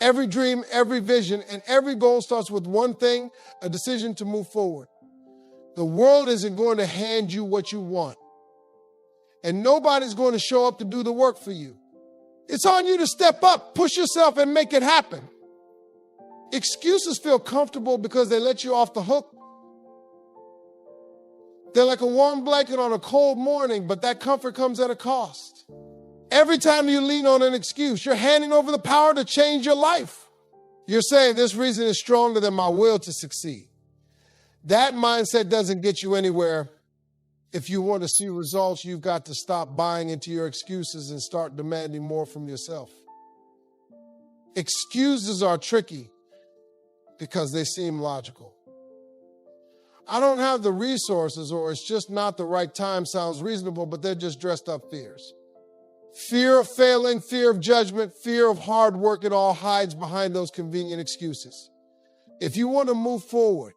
Every dream, every vision, and every goal starts with one thing, a decision to move forward. The world isn't going to hand you what you want. And nobody's going to show up to do the work for you. It's on you to step up, push yourself, and make it happen. Excuses feel comfortable because they let you off the hook. They're like a warm blanket on a cold morning, but that comfort comes at a cost. Every time you lean on an excuse, you're handing over the power to change your life. You're saying this reason is stronger than my will to succeed. That mindset doesn't get you anywhere. If you want to see results, you've got to stop buying into your excuses and start demanding more from yourself. Excuses are tricky because they seem logical. I don't have the resources, or it's just not the right time sounds reasonable, but they're just dressed up fears. Fear of failing, fear of judgment, fear of hard work, it all hides behind those convenient excuses. If you want to move forward,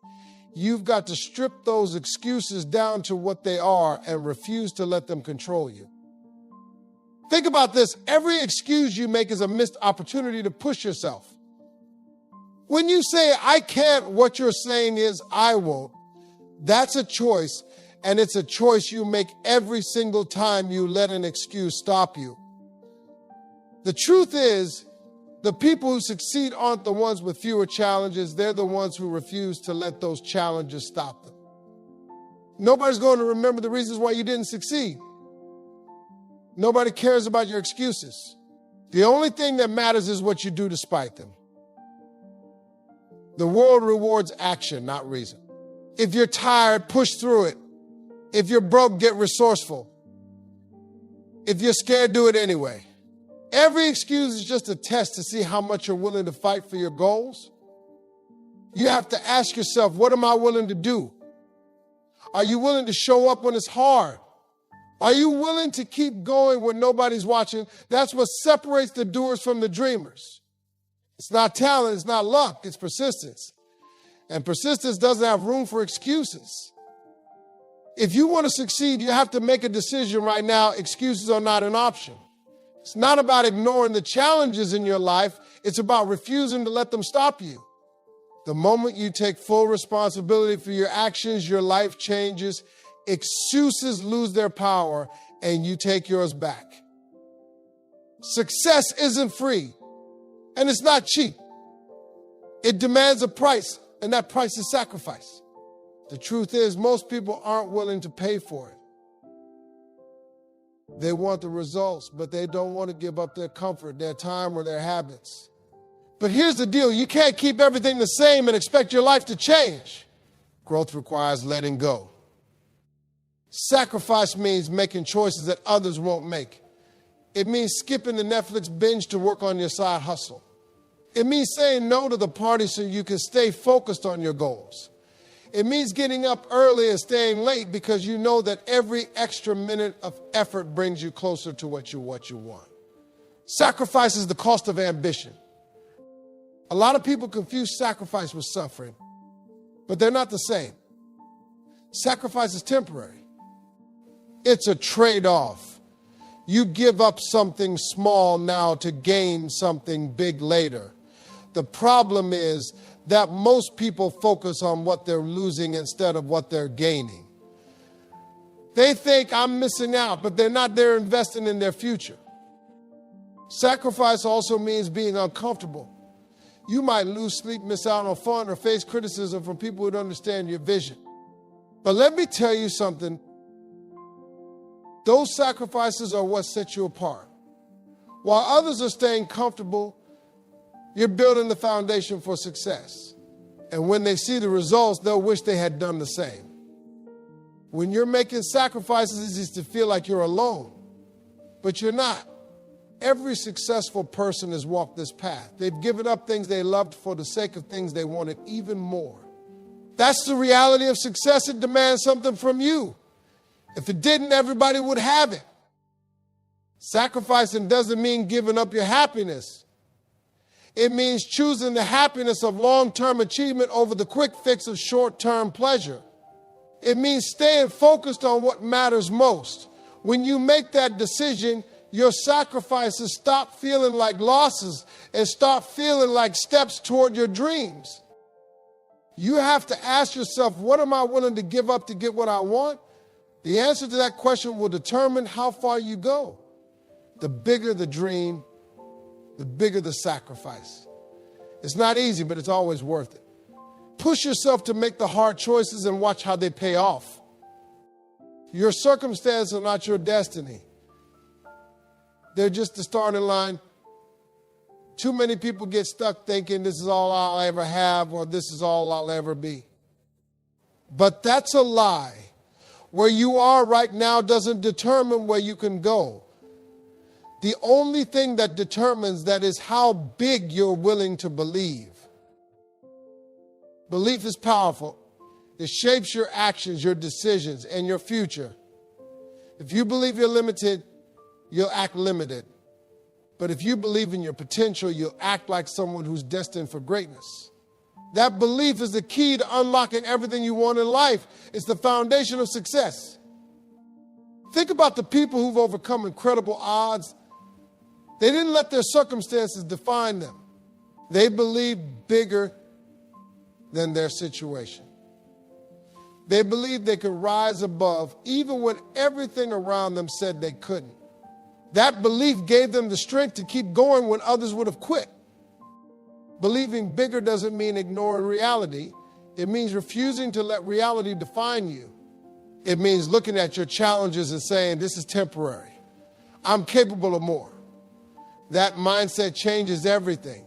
you've got to strip those excuses down to what they are and refuse to let them control you. Think about this. Every excuse you make is a missed opportunity to push yourself. When you say, I can't, what you're saying is, I won't. That's a choice, and it's a choice you make every single time you let an excuse stop you. The truth is, the people who succeed aren't the ones with fewer challenges. They're the ones who refuse to let those challenges stop them. Nobody's going to remember the reasons why you didn't succeed. Nobody cares about your excuses. The only thing that matters is what you do despite them. The world rewards action, not reason. If you're tired, push through it. If you're broke, get resourceful. If you're scared, do it anyway. Every excuse is just a test to see how much you're willing to fight for your goals. You have to ask yourself, what am I willing to do? Are you willing to show up when it's hard? Are you willing to keep going when nobody's watching? That's what separates the doers from the dreamers. It's not talent, it's not luck, it's persistence. And persistence doesn't have room for excuses. If you want to succeed, you have to make a decision right now. Excuses are not an option. It's not about ignoring the challenges in your life. It's about refusing to let them stop you. The moment you take full responsibility for your actions, your life changes. Excuses lose their power, and you take yours back. Success isn't free, and it's not cheap. It demands a price, and that price is sacrifice. The truth is, most people aren't willing to pay for it. They want the results, but they don't want to give up their comfort, their time, or their habits. But here's the deal. You can't keep everything the same and expect your life to change. Growth requires letting go. Sacrifice means making choices that others won't make. It means skipping the Netflix binge to work on your side hustle. It means saying no to the party so you can stay focused on your goals. It means getting up early and staying late because you know that every extra minute of effort brings you closer to what you want. Sacrifice is the cost of ambition. A lot of people confuse sacrifice with suffering, but they're not the same. Sacrifice is temporary. It's a trade-off. You give up something small now to gain something big later. The problem is that most people focus on what they're losing instead of what they're gaining. They think I'm missing out, but they're not. They're investing in their future. Sacrifice also means being uncomfortable. You might lose sleep, miss out on fun, or face criticism from people who don't understand your vision. But let me tell you something. Those sacrifices are what set you apart. While others are staying comfortable, you're building the foundation for success. And when they see the results, they'll wish they had done the same. When you're making sacrifices, it's easy to feel like you're alone, but you're not. Every successful person has walked this path. They've given up things they loved for the sake of things they wanted even more. That's the reality of success. It demands something from you. If it didn't, everybody would have it. Sacrificing doesn't mean giving up your happiness. It means choosing the happiness of long-term achievement over the quick fix of short-term pleasure. It means staying focused on what matters most. When you make that decision, your sacrifices stop feeling like losses and start feeling like steps toward your dreams. You have to ask yourself, what am I willing to give up to get what I want? The answer to that question will determine how far you go. The bigger the dream, the bigger the sacrifice. It's not easy, but it's always worth it. Push yourself to make the hard choices and watch how they pay off. Your circumstances are not your destiny. They're just the starting line. Too many people get stuck thinking this is all I'll ever have or this is all I'll ever be. But that's a lie. Where you are right now doesn't determine where you can go. The only thing that determines that is how big you're willing to believe. Belief is powerful. It shapes your actions, your decisions, and your future. If you believe you're limited, you'll act limited. But if you believe in your potential, you'll act like someone who's destined for greatness. That belief is the key to unlocking everything you want in life. It's the foundation of success. Think about the people who've overcome incredible odds. They didn't let their circumstances define them. They believed bigger than their situation. They believed they could rise above even when everything around them said they couldn't. That belief gave them the strength to keep going when others would have quit. Believing bigger doesn't mean ignoring reality. It means refusing to let reality define you. It means looking at your challenges and saying, this is temporary. I'm capable of more. That mindset changes everything.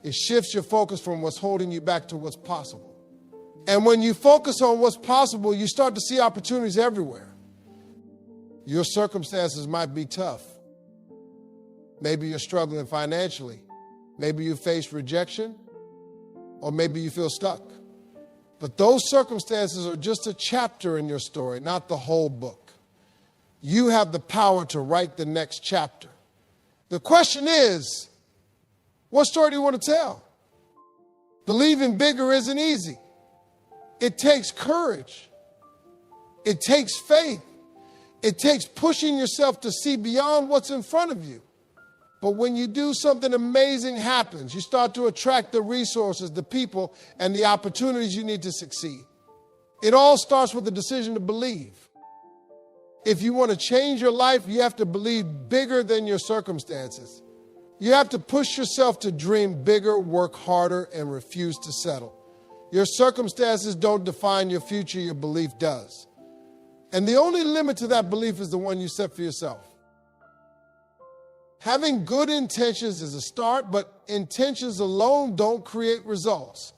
It shifts your focus from what's holding you back to what's possible. And when you focus on what's possible, you start to see opportunities everywhere. Your circumstances might be tough. Maybe you're struggling financially. Maybe you face rejection, or maybe you feel stuck. But those circumstances are just a chapter in your story, not the whole book. You have the power to write the next chapter. The question is, what story do you want to tell? Believing bigger isn't easy. It takes courage. It takes faith. It takes pushing yourself to see beyond what's in front of you. But when you do, something amazing happens. You start to attract the resources, the people, and the opportunities you need to succeed. It all starts with the decision to believe. If you want to change your life, you have to believe bigger than your circumstances. You have to push yourself to dream bigger, work harder, and refuse to settle. Your circumstances don't define your future, your belief does. And the only limit to that belief is the one you set for yourself. Having good intentions is a start, but intentions alone don't create results.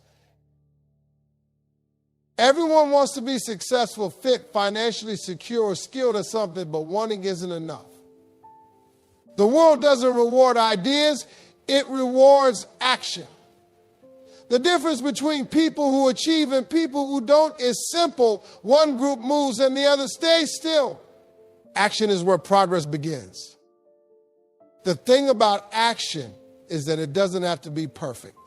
Everyone wants to be successful, fit, financially secure, or skilled at something, but wanting isn't enough. The world doesn't reward ideas, it rewards action. The difference between people who achieve and people who don't is simple. One group moves and the other stays still. Action is where progress begins. The thing about action is that it doesn't have to be perfect.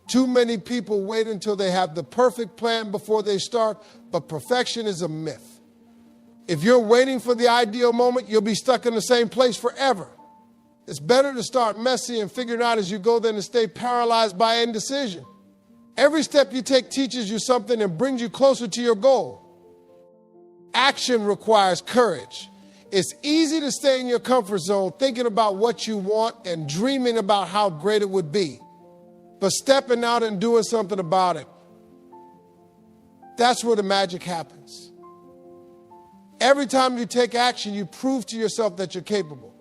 Too many people wait until they have the perfect plan before they start, but perfection is a myth. If you're waiting for the ideal moment, you'll be stuck in the same place forever. It's better to start messy and figure it out as you go than to stay paralyzed by indecision. Every step you take teaches you something and brings you closer to your goal. Action requires courage. It's easy to stay in your comfort zone thinking about what you want and dreaming about how great it would be. But stepping out and doing something about it, that's where the magic happens. Every time you take action, you prove to yourself that you're capable.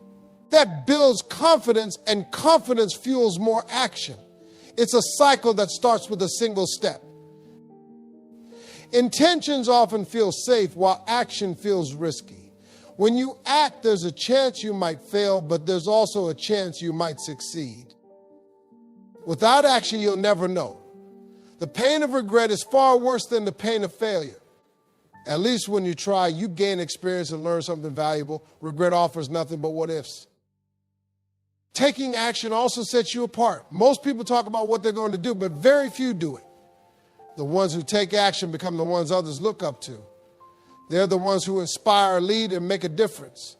That builds confidence, and confidence fuels more action. It's a cycle that starts with a single step. Intentions often feel safe while action feels risky. When you act, there's a chance you might fail, but there's also a chance you might succeed. Without action, you'll never know. The pain of regret is far worse than the pain of failure. At least when you try, you gain experience and learn something valuable. Regret offers nothing but what ifs. Taking action also sets you apart. Most people talk about what they're going to do, but very few do it. The ones who take action become the ones others look up to. They're the ones who inspire, lead, and make a difference.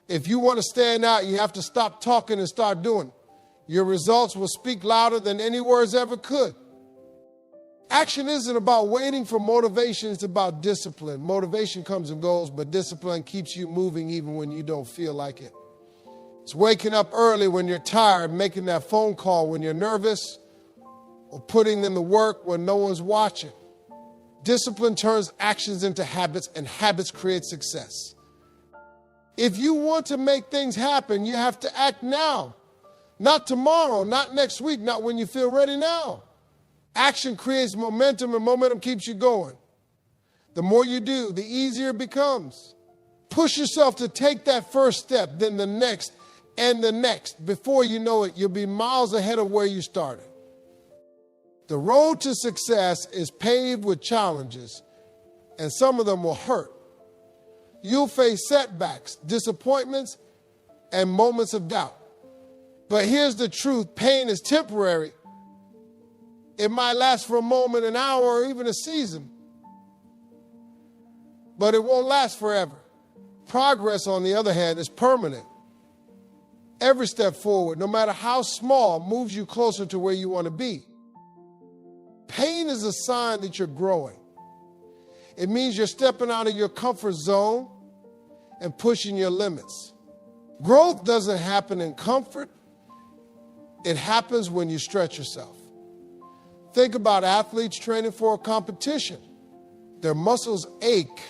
If you want to stand out, you have to stop talking and start doing. Your results will speak louder than any words ever could. Action isn't about waiting for motivation, it's about discipline. Motivation comes and goes, but discipline keeps you moving even when you don't feel like it. It's waking up early when you're tired, making that phone call when you're nervous, or putting in the work when no one's watching. Discipline turns actions into habits, and habits create success. If you want to make things happen, you have to act now. Not tomorrow, not next week, not when you feel ready now. Action creates momentum, and momentum keeps you going. The more you do, the easier it becomes. Push yourself to take that first step, then the next, and the next. Before you know it, you'll be miles ahead of where you started. The road to success is paved with challenges, and some of them will hurt. You'll face setbacks, disappointments, and moments of doubt. But here's the truth, pain is temporary. It might last for a moment, an hour, or even a season. But it won't last forever. Progress, on the other hand, is permanent. Every step forward, no matter how small, moves you closer to where you want to be. Pain is a sign that you're growing. It means you're stepping out of your comfort zone and pushing your limits. Growth doesn't happen in comfort. It happens when you stretch yourself. Think about athletes training for a competition. Their muscles ache,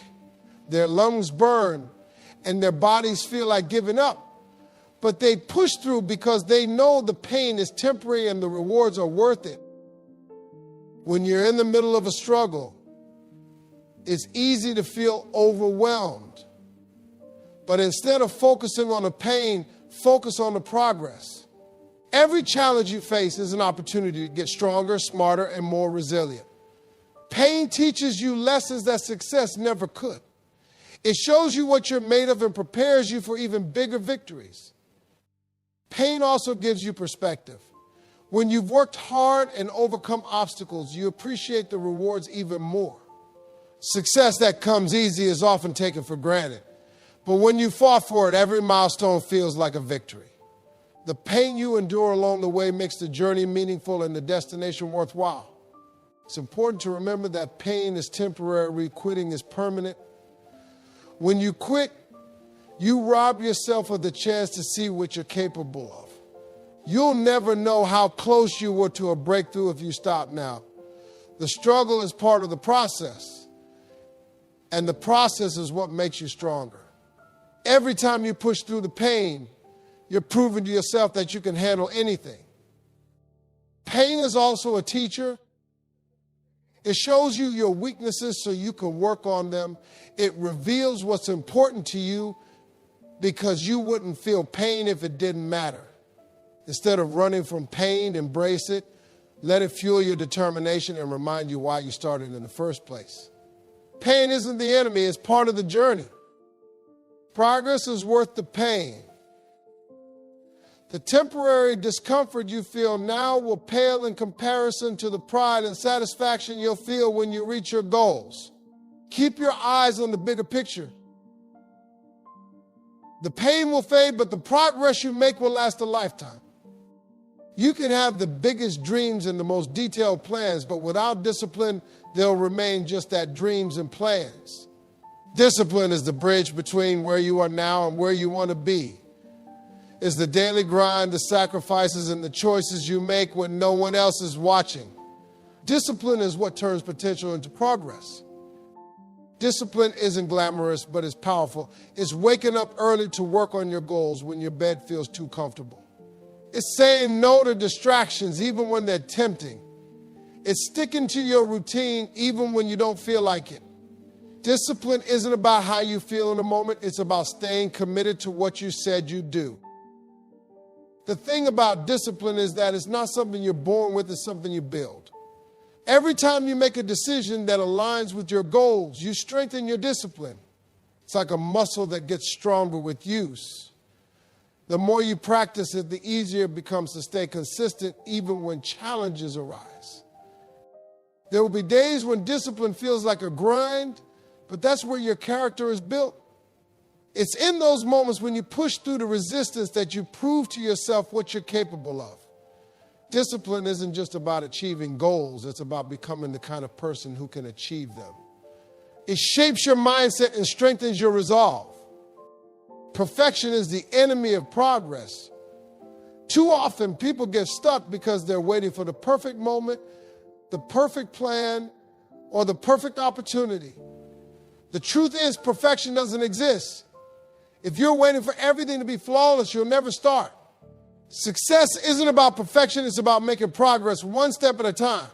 their lungs burn, and their bodies feel like giving up. But they push through because they know the pain is temporary and the rewards are worth it. When you're in the middle of a struggle, it's easy to feel overwhelmed. But instead of focusing on the pain, focus on the progress. Every challenge you face is an opportunity to get stronger, smarter, and more resilient. Pain teaches you lessons that success never could. It shows you what you're made of and prepares you for even bigger victories. Pain also gives you perspective. When you've worked hard and overcome obstacles, you appreciate the rewards even more. Success that comes easy is often taken for granted. But when you fought for it, every milestone feels like a victory. The pain you endure along the way makes the journey meaningful and the destination worthwhile. It's important to remember that pain is temporary, quitting is permanent. When you quit, you rob yourself of the chance to see what you're capable of. You'll never know how close you were to a breakthrough if you stop now. The struggle is part of the process, and the process is what makes you stronger. Every time you push through the pain, you're proving to yourself that you can handle anything. Pain is also a teacher. It shows you your weaknesses so you can work on them. It reveals what's important to you because you wouldn't feel pain if it didn't matter. Instead of running from pain, embrace it. Let it fuel your determination and remind you why you started in the first place. Pain isn't the enemy, it's part of the journey. Progress is worth the pain. The temporary discomfort you feel now will pale in comparison to the pride and satisfaction you'll feel when you reach your goals. Keep your eyes on the bigger picture. The pain will fade, but the progress you make will last a lifetime. You can have the biggest dreams and the most detailed plans, but without discipline, they'll remain just that, dreams and plans. Discipline is the bridge between where you are now and where you want to be. It's the daily grind, the sacrifices, and the choices you make when no one else is watching. Discipline is what turns potential into progress. Discipline isn't glamorous, but it's powerful. It's waking up early to work on your goals when your bed feels too comfortable. It's saying no to distractions even when they're tempting. It's sticking to your routine even when you don't feel like it. Discipline isn't about how you feel in the moment. It's about staying committed to what you said you'd do. The thing about discipline is that it's not something you're born with, it's something you build. Every time you make a decision that aligns with your goals, you strengthen your discipline. It's like a muscle that gets stronger with use. The more you practice it, the easier it becomes to stay consistent even when challenges arise. There will be days when discipline feels like a grind, but that's where your character is built. It's in those moments when you push through the resistance that you prove to yourself what you're capable of. Discipline isn't just about achieving goals. It's about becoming the kind of person who can achieve them. It shapes your mindset and strengthens your resolve. Perfection is the enemy of progress. Too often, people get stuck because they're waiting for the perfect moment, the perfect plan, or the perfect opportunity. The truth is, perfection doesn't exist. If you're waiting for everything to be flawless, you'll never start. Success isn't about perfection, it's about making progress one step at a time.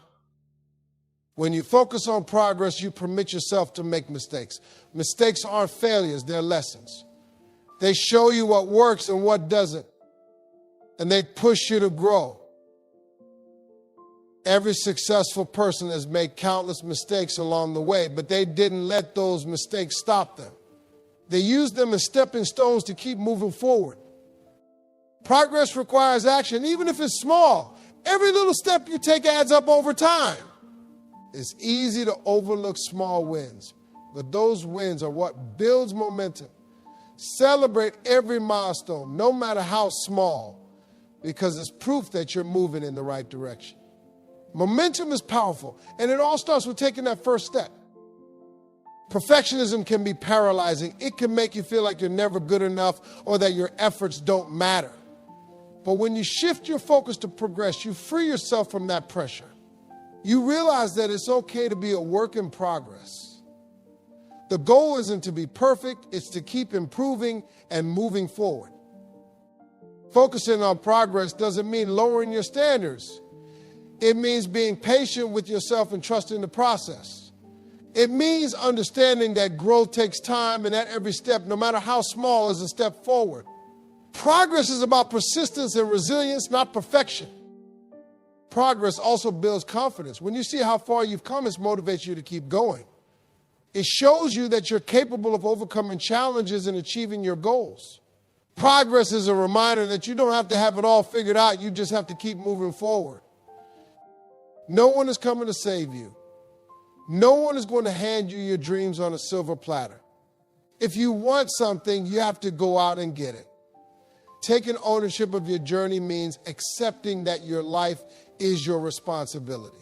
When you focus on progress, you permit yourself to make mistakes. Mistakes aren't failures, they're lessons. They show you what works and what doesn't, and they push you to grow. Every successful person has made countless mistakes along the way, but they didn't let those mistakes stop them. They used them as stepping stones to keep moving forward. Progress requires action, even if it's small. Every little step you take adds up over time. It's easy to overlook small wins, but those wins are what builds momentum. Celebrate every milestone, no matter how small, because it's proof that you're moving in the right direction. Momentum is powerful, and it all starts with taking that first step. Perfectionism can be paralyzing. It can make you feel like you're never good enough or that your efforts don't matter. But when you shift your focus to progress, you free yourself from that pressure. You realize that it's okay to be a work in progress. The goal isn't to be perfect, it's to keep improving and moving forward. Focusing on progress doesn't mean lowering your standards. It means being patient with yourself and trusting the process. It means understanding that growth takes time and that every step, no matter how small, is a step forward. Progress is about persistence and resilience, not perfection. Progress also builds confidence. When you see how far you've come, it motivates you to keep going. It shows you that you're capable of overcoming challenges and achieving your goals. Progress is a reminder that you don't have to have it all figured out. You just have to keep moving forward. No one is coming to save you. No one is going to hand you your dreams on a silver platter. If you want something, you have to go out and get it. Taking ownership of your journey means accepting that your life is your responsibility.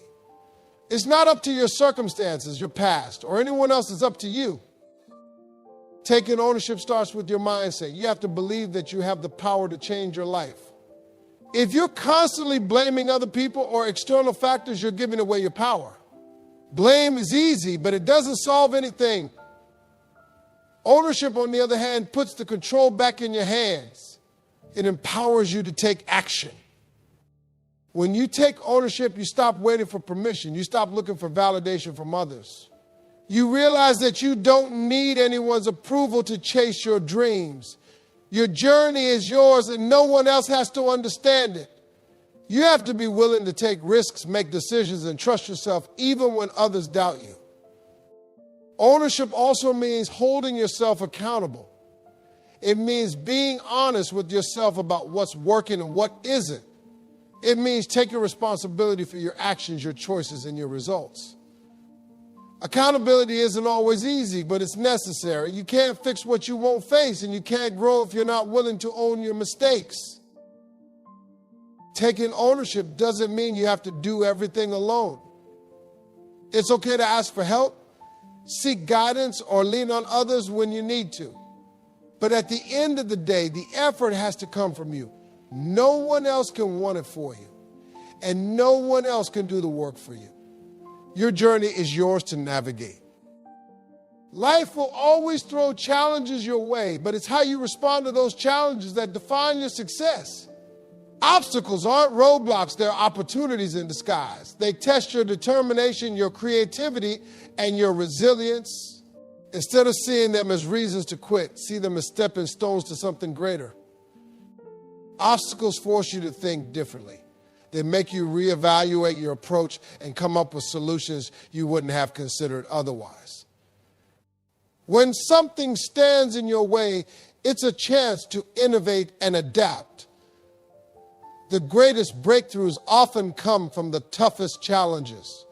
It's not up to your circumstances, your past, or anyone else. It's up to you. Taking ownership starts with your mindset. You have to believe that you have the power to change your life. If you're constantly blaming other people or external factors, you're giving away your power. Blame is easy, but it doesn't solve anything. Ownership, on the other hand, puts the control back in your hands. It empowers you to take action. When you take ownership, you stop waiting for permission. You stop looking for validation from others. You realize that you don't need anyone's approval to chase your dreams. Your journey is yours and no one else has to understand it. You have to be willing to take risks, make decisions, and trust yourself even when others doubt you. Ownership also means holding yourself accountable. It means being honest with yourself about what's working and what isn't. It means taking responsibility for your actions, your choices, and your results. Accountability isn't always easy, but it's necessary. You can't fix what you won't face, and you can't grow if you're not willing to own your mistakes. Taking ownership doesn't mean you have to do everything alone. It's okay to ask for help, seek guidance, or lean on others when you need to. But at the end of the day, the effort has to come from you. No one else can want it for you, and no one else can do the work for you. Your journey is yours to navigate. Life will always throw challenges your way, but it's how you respond to those challenges that define your success. Obstacles aren't roadblocks, they're opportunities in disguise. They test your determination, your creativity, and your resilience. Instead of seeing them as reasons to quit, see them as stepping stones to something greater. Obstacles force you to think differently. They make you reevaluate your approach and come up with solutions you wouldn't have considered otherwise. When something stands in your way, it's a chance to innovate and adapt. The greatest breakthroughs often come from the toughest challenges.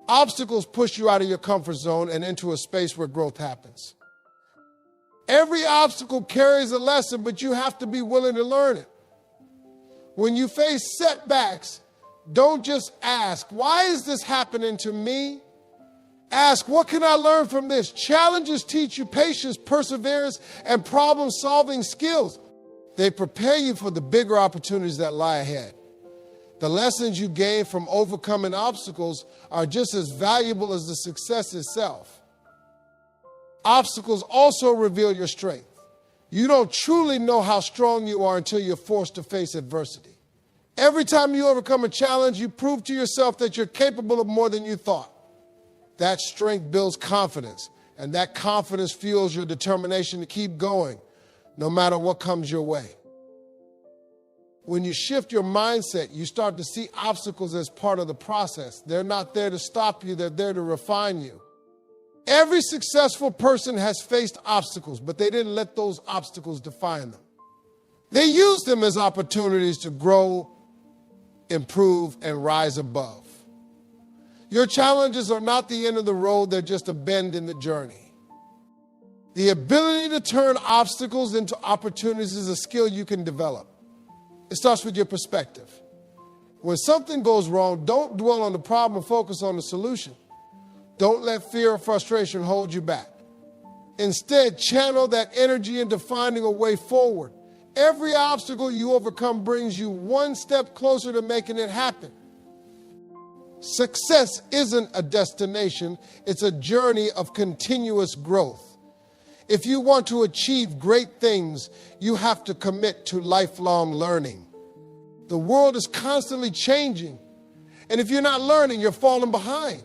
Obstacles push you out of your comfort zone and into a space where growth happens. Every obstacle carries a lesson, but you have to be willing to learn it. When you face setbacks, don't just ask, why is this happening to me? Ask, what can I learn from this? Challenges teach you patience, perseverance, and problem-solving skills. They prepare you for the bigger opportunities that lie ahead. The lessons you gain from overcoming obstacles are just as valuable as the success itself. Obstacles also reveal your strength. You don't truly know how strong you are until you're forced to face adversity. Every time you overcome a challenge, you prove to yourself that you're capable of more than you thought. That strength builds confidence, and that confidence fuels your determination to keep going, no matter what comes your way. When you shift your mindset, you start to see obstacles as part of the process. They're not there to stop you, they're there to refine you. Every successful person has faced obstacles, but they didn't let those obstacles define them. They used them as opportunities to grow, improve, and rise above. Your challenges are not the end of the road, they're just a bend in the journey. The ability to turn obstacles into opportunities is a skill you can develop. It starts with your perspective. When something goes wrong, don't dwell on the problem, focus on the solution. Don't let fear or frustration hold you back. Instead, channel that energy into finding a way forward. Every obstacle you overcome brings you one step closer to making it happen. Success isn't a destination, it's a journey of continuous growth. If you want to achieve great things, you have to commit to lifelong learning. The world is constantly changing, and if you're not learning, you're falling behind.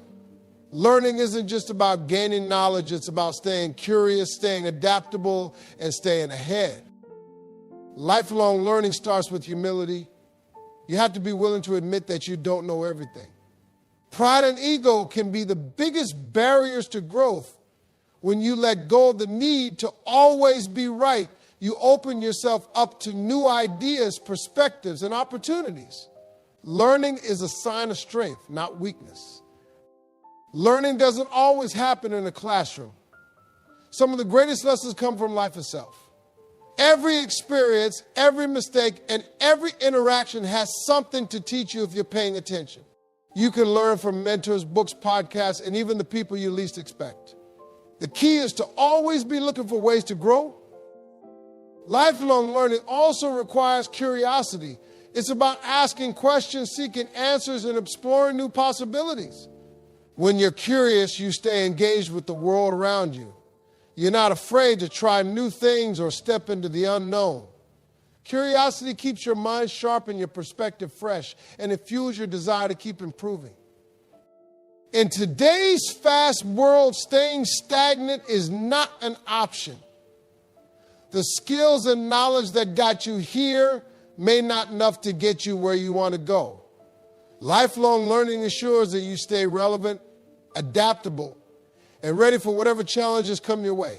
Learning isn't just about gaining knowledge, it's about staying curious, staying adaptable, and staying ahead. Lifelong learning starts with humility. You have to be willing to admit that you don't know everything. Pride and ego can be the biggest barriers to growth. When you let go of the need to always be right, you open yourself up to new ideas, perspectives, and opportunities. Learning is a sign of strength, not weakness. Learning doesn't always happen in a classroom. Some of the greatest lessons come from life itself. Every experience, every mistake, and every interaction has something to teach you if you're paying attention. You can learn from mentors, books, podcasts, and even the people you least expect. The key is to always be looking for ways to grow. Lifelong learning also requires curiosity. It's about asking questions, seeking answers, and exploring new possibilities. When you're curious, you stay engaged with the world around you. You're not afraid to try new things or step into the unknown. Curiosity keeps your mind sharp and your perspective fresh, and it fuels your desire to keep improving. In today's fast world, staying stagnant is not an option. The skills and knowledge that got you here may not enough to get you where you want to go. Lifelong learning ensures that you stay relevant, adaptable, and ready for whatever challenges come your way.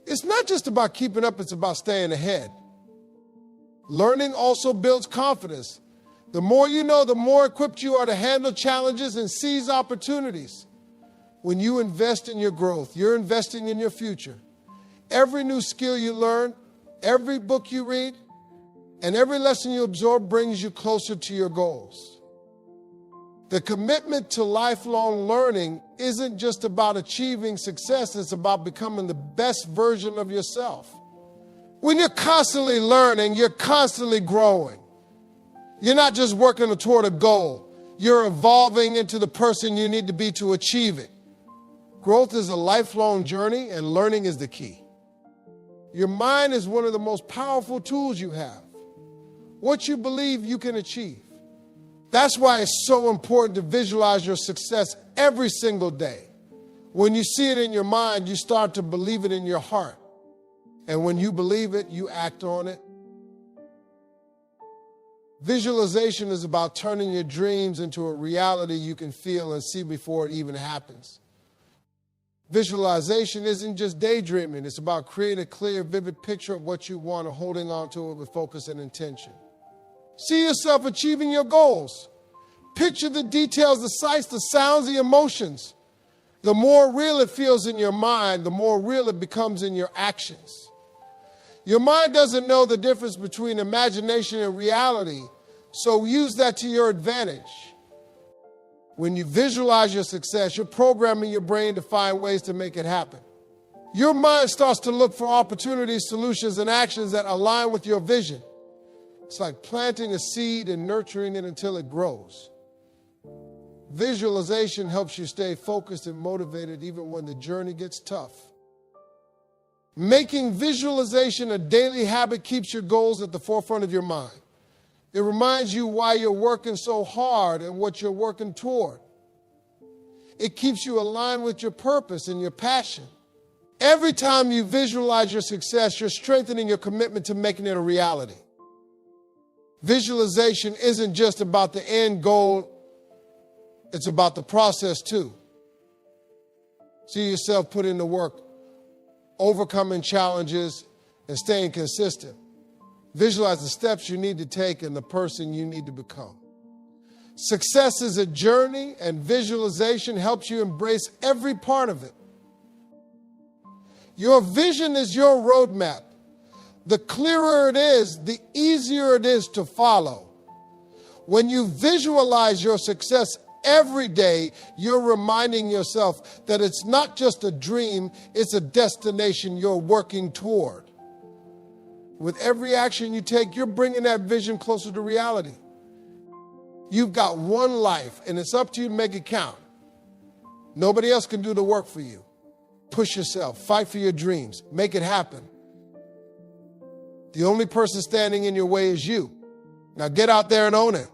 It's not just about keeping up, it's about staying ahead. Learning also builds confidence. The more you know, the more equipped you are to handle challenges and seize opportunities. When you invest in your growth, you're investing in your future. Every new skill you learn, every book you read, and every lesson you absorb brings you closer to your goals. The commitment to lifelong learning isn't just about achieving success, it's about becoming the best version of yourself. When you're constantly learning, you're constantly growing. You're not just working toward a goal. You're evolving into the person you need to be to achieve it. Growth is a lifelong journey, and learning is the key. Your mind is one of the most powerful tools you have. What you believe you can achieve. That's why it's so important to visualize your success every single day. When you see it in your mind, you start to believe it in your heart. And when you believe it, you act on it. Visualization is about turning your dreams into a reality you can feel and see before it even happens. Visualization isn't just daydreaming. It's about creating a clear, vivid picture of what you want and holding on to it with focus and intention. See yourself achieving your goals. Picture the details, the sights, the sounds, the emotions. The more real it feels in your mind, the more real it becomes in your actions. Your mind doesn't know the difference between imagination and reality, so use that to your advantage. When you visualize your success, you're programming your brain to find ways to make it happen. Your mind starts to look for opportunities, solutions, and actions that align with your vision. It's like planting a seed and nurturing it until it grows. Visualization helps you stay focused and motivated even when the journey gets tough. Making visualization a daily habit keeps your goals at the forefront of your mind. It reminds you why you're working so hard and what you're working toward. It keeps you aligned with your purpose and your passion. Every time you visualize your success, you're strengthening your commitment to making it a reality. Visualization isn't just about the end goal, it's about the process too. See yourself put in the work, overcoming challenges and staying consistent. Visualize the steps you need to take and the person you need to become. Success is a journey, and visualization helps you embrace every part of it. Your vision is your roadmap. The clearer it is, the easier it is to follow. When you visualize your success every day, you're reminding yourself that it's not just a dream, it's a destination you're working toward. With every action you take, you're bringing that vision closer to reality. You've got one life, and it's up to you to make it count. Nobody else can do the work for you. Push yourself. Fight for your dreams. Make it happen. The only person standing in your way is you. Now get out there and own it.